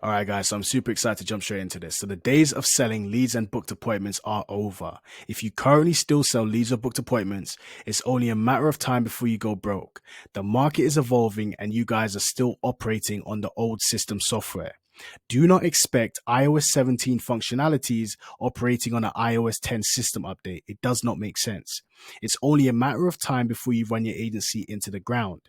All right, guys, so I'm super excited to jump straight into this. So, the days of selling leads and booked appointments are over. If you currently still sell leads or booked appointments, it's only a matter of time before you go broke. The market is evolving and you guys are still operating on the old system software. Do not expect iOS 17 functionalities operating on an iOS 10 system update. It does not make sense. It's only a matter of time before you run your agency into the ground.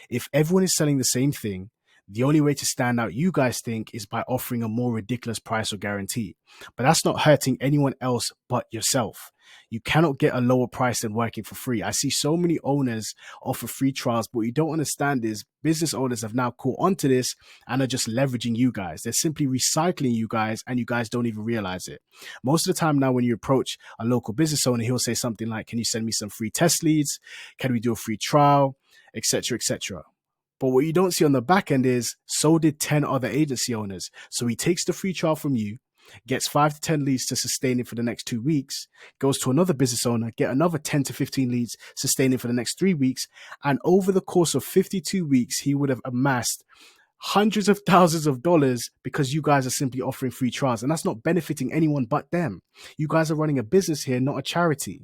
If everyone is selling the same thing, the only way to stand out, you guys think, is by offering a more ridiculous price or guarantee. But that's not hurting anyone else but yourself. You cannot get a lower price than working for free. I see so many owners offer free trials, but what you don't understand is business owners have now caught onto this and are just leveraging you guys. They're simply recycling you guys, and you guys don't even realize it. Most of the time now, when you approach a local business owner, he'll say something like, "Can you send me some free test leads? Can we do a free trial?" Etc. etc. But what you don't see on the back end is so did 10 other agency owners. So he takes the free trial from you, gets 5 to 10 leads to sustain it for the next 2 weeks, goes to another business owner, get another 10 to 15 leads, sustain it for the next 3 weeks. And over the course of 52 weeks, he would have amassed hundreds of thousands of dollars because you guys are simply offering free trials. And that's not benefiting anyone but them. You guys are running a business here, not a charity.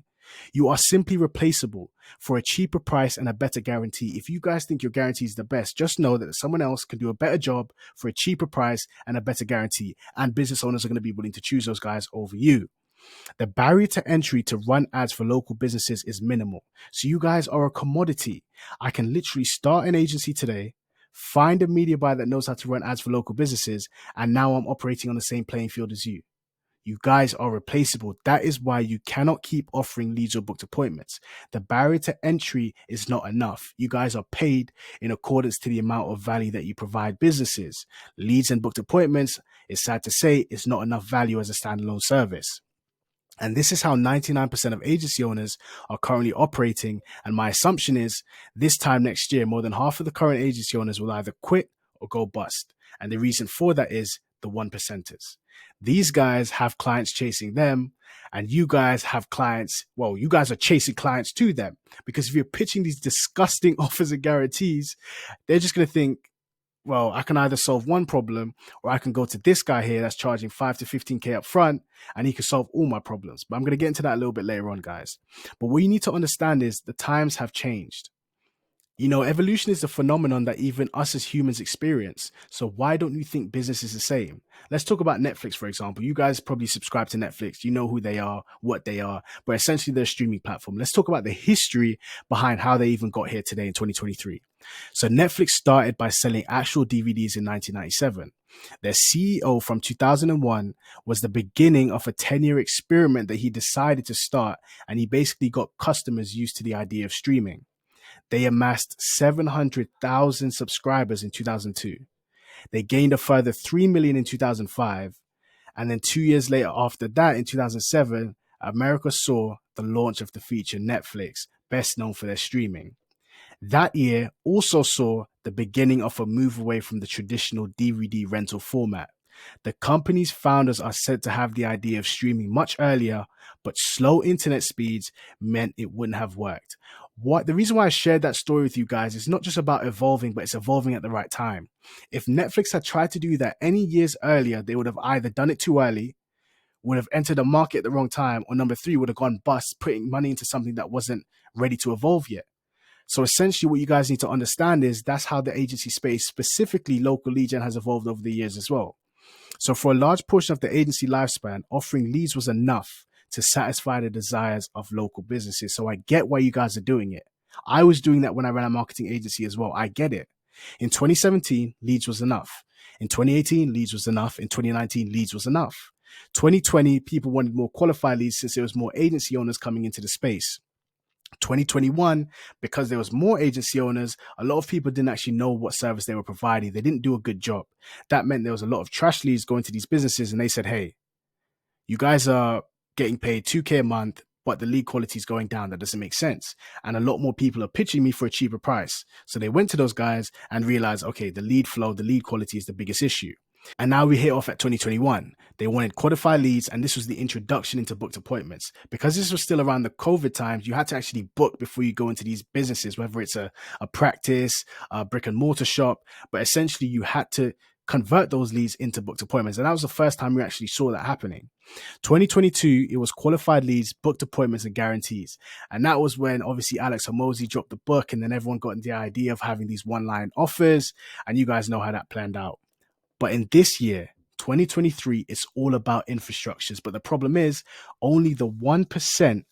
You are simply replaceable for a cheaper price and a better guarantee. If you guys think your guarantee is the best, just know that someone else can do a better job for a cheaper price and a better guarantee. And business owners are going to be willing to choose those guys over you. The barrier to entry to run ads for local businesses is minimal. So you guys are a commodity. I can literally start an agency today, find a media buyer that knows how to run ads for local businesses, and now I'm operating on the same playing field as you. You guys are replaceable. That is why you cannot keep offering leads or booked appointments. The barrier to entry is not enough. You guys are paid in accordance to the amount of value that you provide businesses. Leads and booked appointments, it's sad to say, is not enough value as a standalone service. And this is how 99% of agency owners are currently operating. And my assumption is this time next year, more than half of the current agency owners will either quit or go bust. And the reason for that is the one percenters. These guys have clients chasing them, and you guys have clients. Well, you guys are chasing clients to them, because if you're pitching these disgusting offers and guarantees, they're just going to think, well, I can either solve one problem or I can go to this guy here that's charging 5 to 15K up front and he can solve all my problems. But I'm going to get into that a little bit later on, guys. But what you need to understand is the times have changed. You know, evolution is a phenomenon that even us as humans experience. So why don't you think business is the same? Let's talk about Netflix, for example. You guys probably subscribe to Netflix. You know who they are, what they are, but essentially they're a streaming platform. Let's talk about the history behind how they even got here today in 2023. So Netflix started by selling actual DVDs in 1997. Their CEO from 2001 was the beginning of a 10-year experiment that he decided to start, and he basically got customers used to the idea of streaming. They amassed 700,000 subscribers in 2002. They gained a further 3 million in 2005. And then 2 years later, after that, in 2007, America saw the launch of the feature Netflix, best known for their streaming. That year also saw the beginning of a move away from the traditional DVD rental format. The company's founders are said to have the idea of streaming much earlier, but slow internet speeds meant it wouldn't have worked. The reason why I shared that story with you guys is not just about evolving, but it's evolving at the right time. If Netflix had tried to do that any years earlier, they would have either done it too early, would have entered the market at the wrong time, or number three, would have gone bust, putting money into something that wasn't ready to evolve yet. So essentially what you guys need to understand is that's how the agency space, specifically local lead gen, has evolved over the years as well. So for a large portion of the agency lifespan, offering leads was enough to satisfy the desires of local businesses. So I get why you guys are doing it. I was doing that when I ran a marketing agency as well. I get it. In 2017, leads was enough. In 2018, leads was enough. In 2019, leads was enough. 2020, people wanted more qualified leads since there was more agency owners coming into the space. 2021, because there was more agency owners, a lot of people didn't actually know what service they were providing. They didn't do a good job. That meant there was a lot of trash leads going to these businesses, and they said, hey, you guys are getting paid 2K a month, but the lead quality is going down. That doesn't make sense. And a lot more people are pitching me for a cheaper price. So they went to those guys and realized, okay, the lead flow, the lead quality is the biggest issue. And now we hit off at 2021. They wanted qualified leads, and this was the introduction into booked appointments. Because this was still around the COVID times, you had to actually book before you go into these businesses, whether it's a practice, a brick and mortar shop, but essentially you had to convert those leads into booked appointments. And that was the first time we actually saw that happening. 2022, it was qualified leads, booked appointments, and guarantees. And that was when obviously Alex Hormozi dropped the book, and then everyone got the idea of having these one-line offers. And you guys know how that planned out. But in this year, 2023, it's all about infrastructures. But the problem is only the 1%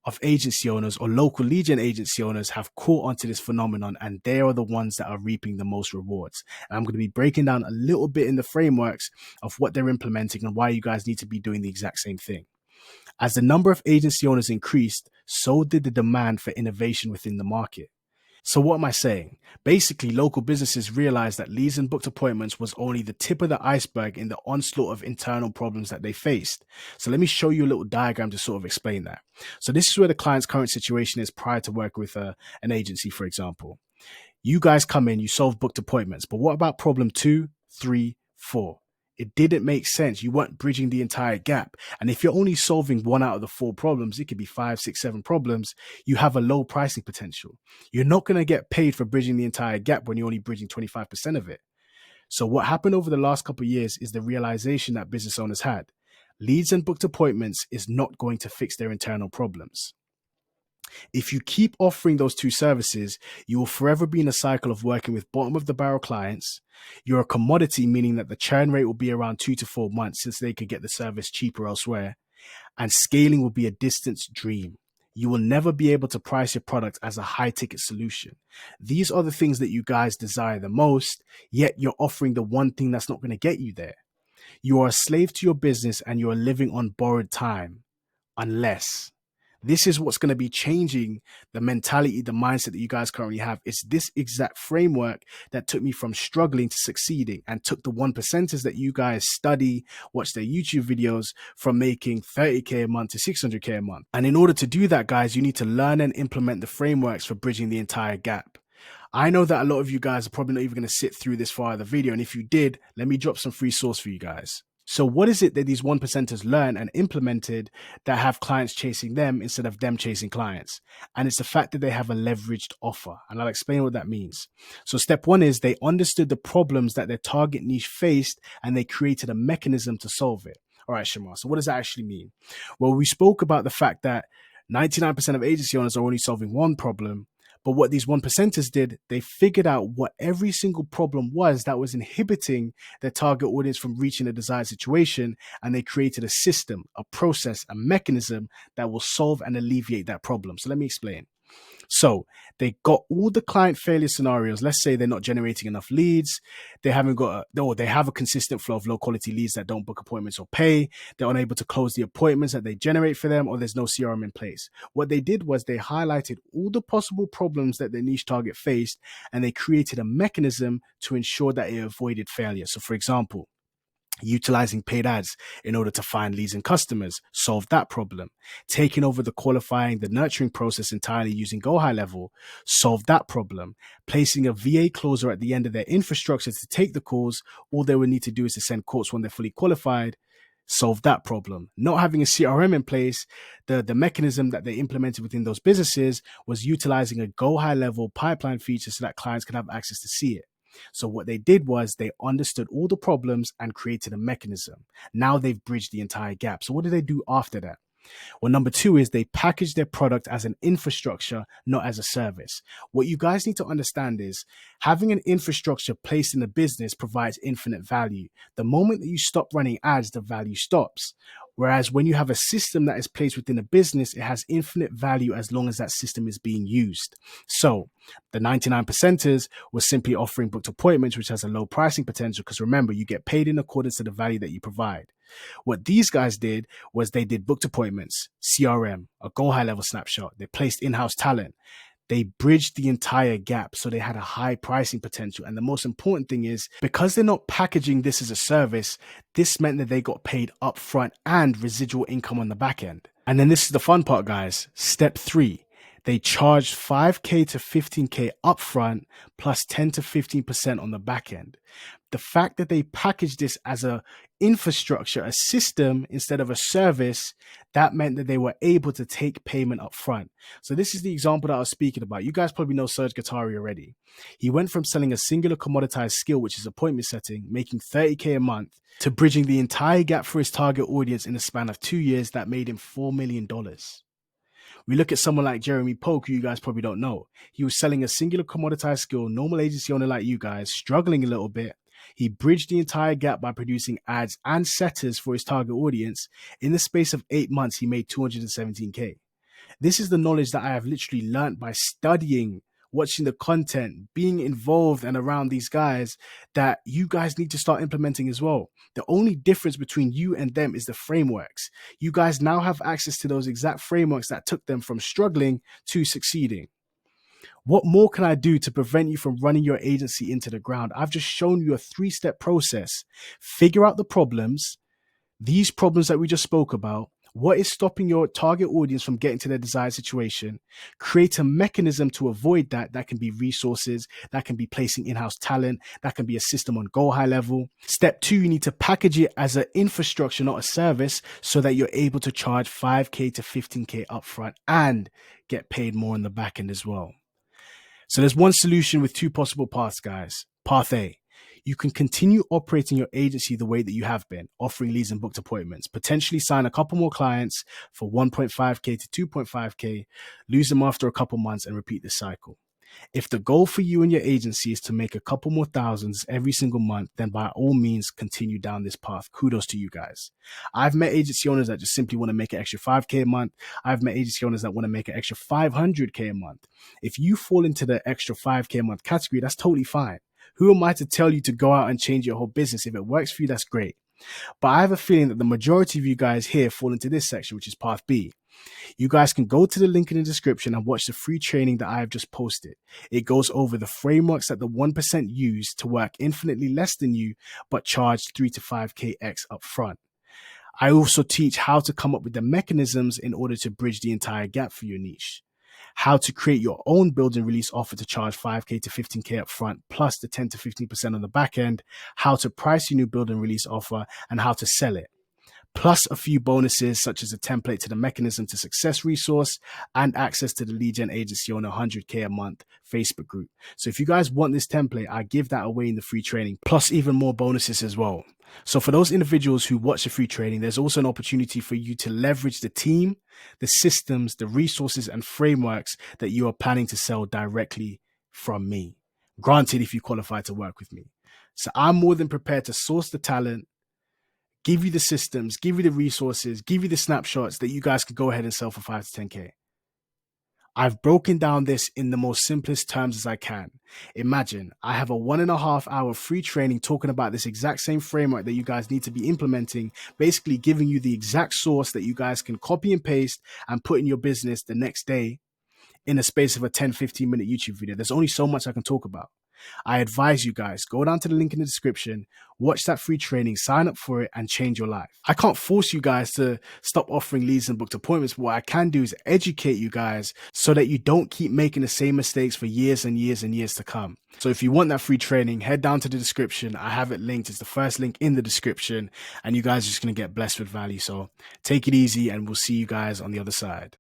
of agency owners or local lead gen agency owners have caught onto this phenomenon, and they are the ones that are reaping the most rewards. And I'm going to be breaking down a little bit in the frameworks of what they're implementing and why you guys need to be doing the exact same thing. As the number of agency owners increased, so did the demand for innovation within the market. So what am I saying? Basically, local businesses realized that leads and booked appointments was only the tip of the iceberg in the onslaught of internal problems that they faced. So let me show you a little diagram to sort of explain that. So this is where the client's current situation is prior to working with an agency, for example. You guys come in, you solve booked appointments, but what about problem 2, 3, 4? It didn't make sense. You weren't bridging the entire gap. And if you're only solving 1 out of the 4 problems, it could be 5, 6, 7 problems. You have a low pricing potential. You're not going to get paid for bridging the entire gap when you're only bridging 25% of it. So what happened over the last couple of years is the realization that business owners had. Leads and booked appointments is not going to fix their internal problems. If you keep offering those 2 services, you will forever be in a cycle of working with bottom of the barrel clients. You're a commodity, meaning that the churn rate will be around 2 to 4 months since they could get the service cheaper elsewhere. And scaling will be a distant dream. You will never be able to price your product as a high ticket solution. These are the things that you guys desire the most, yet you're offering the one thing that's not going to get you there. You are a slave to your business and you are living on borrowed time, unless. This is what's going to be changing the mentality, the mindset that you guys currently have. It's this exact framework that took me from struggling to succeeding and took the 1%ers that you guys study, watch their YouTube videos, from making 30K a month to 600K a month. And in order to do that, guys, you need to learn and implement the frameworks for bridging the entire gap. I know that a lot of you guys are probably not even going to sit through this far of the video. And if you did, let me drop some free source for you guys. So what is it that these 1%ers learned and implemented that have clients chasing them instead of them chasing clients? And it's the fact that they have a leveraged offer. And I'll explain what that means. So step 1 is they understood the problems that their target niche faced and they created a mechanism to solve it. All right, Shemar. So what does that actually mean? Well, we spoke about the fact that 99% of agency owners are only solving one problem. But what these 1%ers did, they figured out what every single problem was that was inhibiting their target audience from reaching a desired situation. And they created a system, a process, a mechanism that will solve and alleviate that problem. So let me explain. So they got all the client failure scenarios. Let's say they're not generating enough leads. They haven't got, they have a consistent flow of low quality leads that don't book appointments or pay. They're unable to close the appointments that they generate for them, or there's no CRM in place. What they did was they highlighted all the possible problems that their niche target faced, and they created a mechanism to ensure that it avoided failure. So for example, utilizing paid ads in order to find leads and customers, solve that problem. Taking over the qualifying, the nurturing process entirely using Go High Level, solve that problem. Placing a VA closer at the end of their infrastructure to take the calls. All they would need to do is to send quotes when they're fully qualified. Solve that problem. Not having a CRM in place, the mechanism that they implemented within those businesses was utilizing a Go High Level pipeline feature so that clients can have access to see it. So what they did was they understood all the problems and created a mechanism. Now they've bridged the entire gap. So what did they do after that? Well, number 2 is they package their product as an infrastructure, not as a service. What you guys need to understand is having an infrastructure placed in a business provides infinite value. The moment that you stop running ads, the value stops. Whereas when you have a system that is placed within a business, it has infinite value as long as that system is being used. So the 99%ers were simply offering booked appointments, which has a low pricing potential, because remember, you get paid in accordance to the value that you provide. What these guys did was they did booked appointments, CRM, a Go High Level snapshot. They placed in-house talent. They bridged the entire gap, so they had a high pricing potential. And the most important thing is, because they're not packaging this as a service, this meant that they got paid upfront and residual income on the back end. And then this is the fun part, guys. Step 3, They charged 5K to 15K upfront plus 10 to 15% on the back end. The fact that they packaged this as a infrastructure, a system instead of a service, that meant that they were able to take payment up front. So this is the example that I was speaking about. You guys probably know Serge Guattari already. He went from selling a singular commoditized skill, which is appointment setting, making 30K a month, to bridging the entire gap for his target audience in a span of 2 years that made him $4 million. We look at someone like Jeremy Polk, who you guys probably don't know. He was selling a singular commoditized skill, normal agency owner like you guys, struggling a little bit. He bridged the entire gap by producing ads and setters for his target audience. In the space of 8 months, he made 217K. This is the knowledge that I have literally learned by studying, watching the content, being involved and around these guys, that you guys need to start implementing as well. The only difference between you and them is the frameworks. You guys now have access to those exact frameworks that took them from struggling to succeeding. What more can I do to prevent you from running your agency into the ground? I've just shown you a 3-step process. Figure out the problems, these problems that we just spoke about. What is stopping your target audience from getting to their desired situation? Create a mechanism to avoid that. That can be resources, that can be placing in-house talent, that can be a system on Go High level. Step 2, you need to package it as an infrastructure, not a service, so that you're able to charge 5K to 15K upfront and get paid more on the back end as well. So there's one solution with 2 possible paths, guys. Path A, you can continue operating your agency the way that you have been, offering leads and booked appointments, potentially sign a couple more clients for 1.5K to 2.5K, lose them after a couple months and repeat the cycle. If the goal for you and your agency is to make a couple more thousands every single month, then by all means, continue down this path. Kudos to you guys. I've met agency owners that just simply want to make an extra 5K a month. I've met agency owners that want to make an extra 500K a month. If you fall into the extra 5K a month category, that's totally fine. Who am I to tell you to go out and change your whole business? If it works for you, that's great. But I have a feeling that the majority of you guys here fall into this section, which is path B. You guys can go to the link in the description and watch the free training that I have just posted. It goes over the frameworks that the 1% use to work infinitely less than you, but charge 3 to 5K X up front. I also teach how to come up with the mechanisms in order to bridge the entire gap for your niche. How to create your own build and release offer to charge 5K to 15K up front, plus the 10 to 15% on the back end. How to price your new build and release offer and how to sell it. Plus a few bonuses such as a template to the Mechanism to Success resource and access to the Lead Gen Agency Owner 100K a month Facebook group. So if you guys want this template, I give that away in the free training, plus even more bonuses as well. So for those individuals who watch the free training, there's also an opportunity for you to leverage the team, the systems, the resources and frameworks that you are planning to sell directly from me. Granted, if you qualify to work with me. So I'm more than prepared to source the talent, give you the systems, give you the resources, give you the snapshots that you guys can go ahead and sell for 5 to 10K. I've broken down this in the most simplest terms as I can. Imagine I have a 1.5 hour free training talking about this exact same framework that you guys need to be implementing, basically giving you the exact source that you guys can copy and paste and put in your business the next day in a space of a 10-15 minute YouTube video. There's only so much I can talk about. I advise you guys, go down to the link in the description, watch that free training, sign up for it and change your life. I can't force you guys to stop offering leads and booked appointments, but what I can do is educate you guys so that you don't keep making the same mistakes for years and years and years to come. So if you want that free training, head down to the description. I have it linked. It's the first link in the description and you guys are just going to get blessed with value. So take it easy and we'll see you guys on the other side.